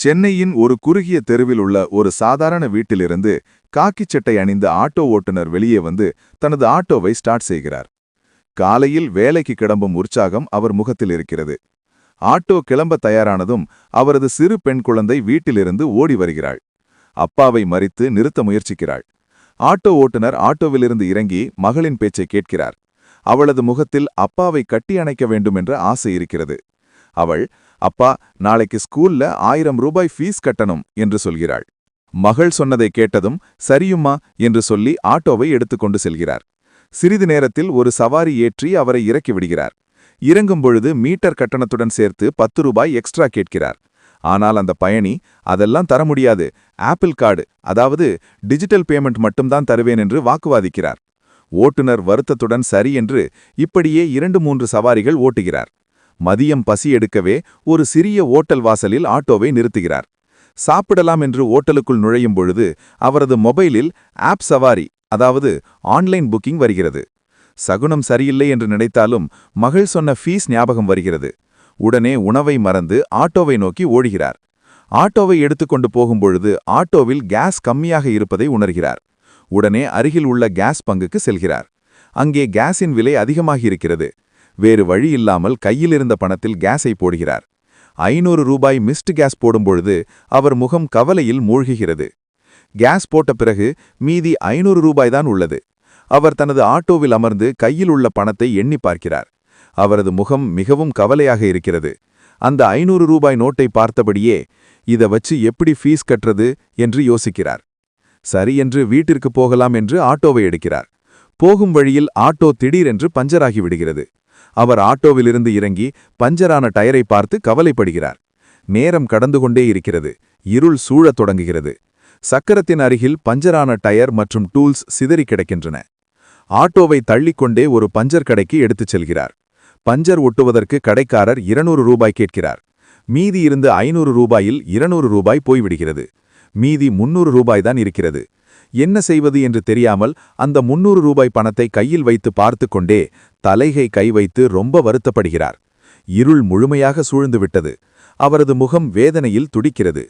சென்னையின் ஒரு குறுகிய தெருவில் உள்ள ஒரு சாதாரண வீட்டிலிருந்து காக்கிச் சட்டை அணிந்த ஆட்டோ ஓட்டுநர் வெளியே வந்து தனது ஆட்டோவை ஸ்டார்ட் செய்கிறார். காலையில் வேலைக்கு கிளம்பும் உற்சாகம் அவர் முகத்தில் இருக்கிறது. ஆட்டோ கிளம்ப தயாரானதும் அவரது சிறு பெண் குழந்தை வீட்டிலிருந்து ஓடி வருகிறாள். அப்பாவை மறித்து நிறுத்த முயற்சிக்கிறாள். ஆட்டோ ஓட்டுநர் ஆட்டோவிலிருந்து இறங்கி மகளின் பேச்சை கேட்கிறார். அவளது முகத்தில் அப்பாவை கட்டி அணைக்க வேண்டுமென்ற ஆசை இருக்கிறது. அவள், அப்பா, நாளைக்கு ஸ்கூல்ல 1000 ரூபாய் ஃபீஸ் கட்டணும் என்று சொல்கிறாள். மகள் சொன்னதை கேட்டதும் சரியும்மா என்று சொல்லி ஆட்டோவை எடுத்துக்கொண்டு செல்கிறார். சிறிது நேரத்தில் ஒரு சவாரி ஏற்றி அவரை இறக்கி விடுகிறார். இறங்கும் பொழுது மீட்டர் கட்டணத்துடன் சேர்த்து 10 ரூபாய் எக்ஸ்ட்ரா கேட்கிறார். ஆனால் அந்த பயணி, அதெல்லாம் தர முடியாது, ஆப்பிள் கார்டு, அதாவது டிஜிட்டல் பேமெண்ட் மட்டும்தான் தருவேன் என்று வாக்குவாதிக்கிறார். ஓட்டுநர் வருத்தத்துடன் சரி என்று இப்படியே 2-3 சவாரிகள் ஓட்டுகிறார். மதியம் பசி எடுக்கவே ஒரு சிறிய ஓட்டல் வாசலில் ஆட்டோவை நிறுத்துகிறார். சாப்பிடலாம் என்று ஓட்டலுக்குள் நுழையும் பொழுது அவரது மொபைலில் ஆப் சவாரி, அதாவது ஆன்லைன் புக்கிங் வருகிறது. சகுனம் சரியில்லை என்று நினைத்தாலும் மகள் சொன்ன ஃபீஸ் ஞாபகம் வருகிறது. உடனே உணவை மறந்து ஆட்டோவை நோக்கி ஓடுகிறார். ஆட்டோவை எடுத்துக்கொண்டு போகும்பொழுது ஆட்டோவில் கேஸ் கம்மியாக இருப்பதை உணர்கிறார். உடனே அருகில் உள்ள கேஸ் பங்குக்கு செல்கிறார். அங்கே கேஸின் விலை அதிகமாகியிருக்கிறது. வேறு வழி இல்லாமல் கையிலிருந்த பணத்தில் கேஸை போடுகிறார். 500 ரூபாய் மிஸ்டு கேஸ் போடும்பொழுது அவர் முகம் கவலையில் மூழ்குகிறது. கேஸ் போட்ட பிறகு மீதி 500 ரூபாய்தான் உள்ளது. அவர் தனது ஆட்டோவில் அமர்ந்து கையில் உள்ள பணத்தை எண்ணி பார்க்கிறார். அவரது முகம் மிகவும் கவலையாக இருக்கிறது. அந்த 500 ரூபாய் நோட்டை பார்த்தபடியே, இத வச்சு எப்படி ஃபீஸ் கட்டுறது என்று யோசிக்கிறார். சரி என்று வீட்டிற்கு போகலாம் என்று ஆட்டோவை எடுக்கிறார். போகும் வழியில் ஆட்டோ திடீரென்று பஞ்சராகி விடுகிறது. அவர் ஆட்டோவிலிருந்து இறங்கி பஞ்சரான டயரை பார்த்து கவலைப்படுகிறார். நேரம் கடந்து கொண்டே இருக்கிறது. இருள் சூழத் தொடங்குகிறது. சக்கரத்தின் அருகில் பஞ்சரான டயர் மற்றும் டூல்ஸ் சிதறி கிடக்கின்றன. ஆட்டோவை தள்ளிக்கொண்டே ஒரு பஞ்சர் கடைக்கு எடுத்துச் செல்கிறார். பஞ்சர் ஒட்டுவதற்கு கடைக்காரர் 200 ரூபாய் கேட்கிறார். மீதி இருந்த 500 ரூபாயில் 200 ரூபாய் போய்விடுகிறது. மீதி 300 ரூபாய்தான் இருக்கிறது. என்ன செய்வது என்று தெரியாமல் அந்த 300 ரூபாய் பணத்தை கையில் வைத்து பார்த்து கொண்டே தலைகை கை வைத்து ரொம்ப வருத்தப்படுகிறார். இருள் முழுமையாக சூழ்ந்துவிட்டது. அவரது முகம் வேதனையில் துடிக்கிறது.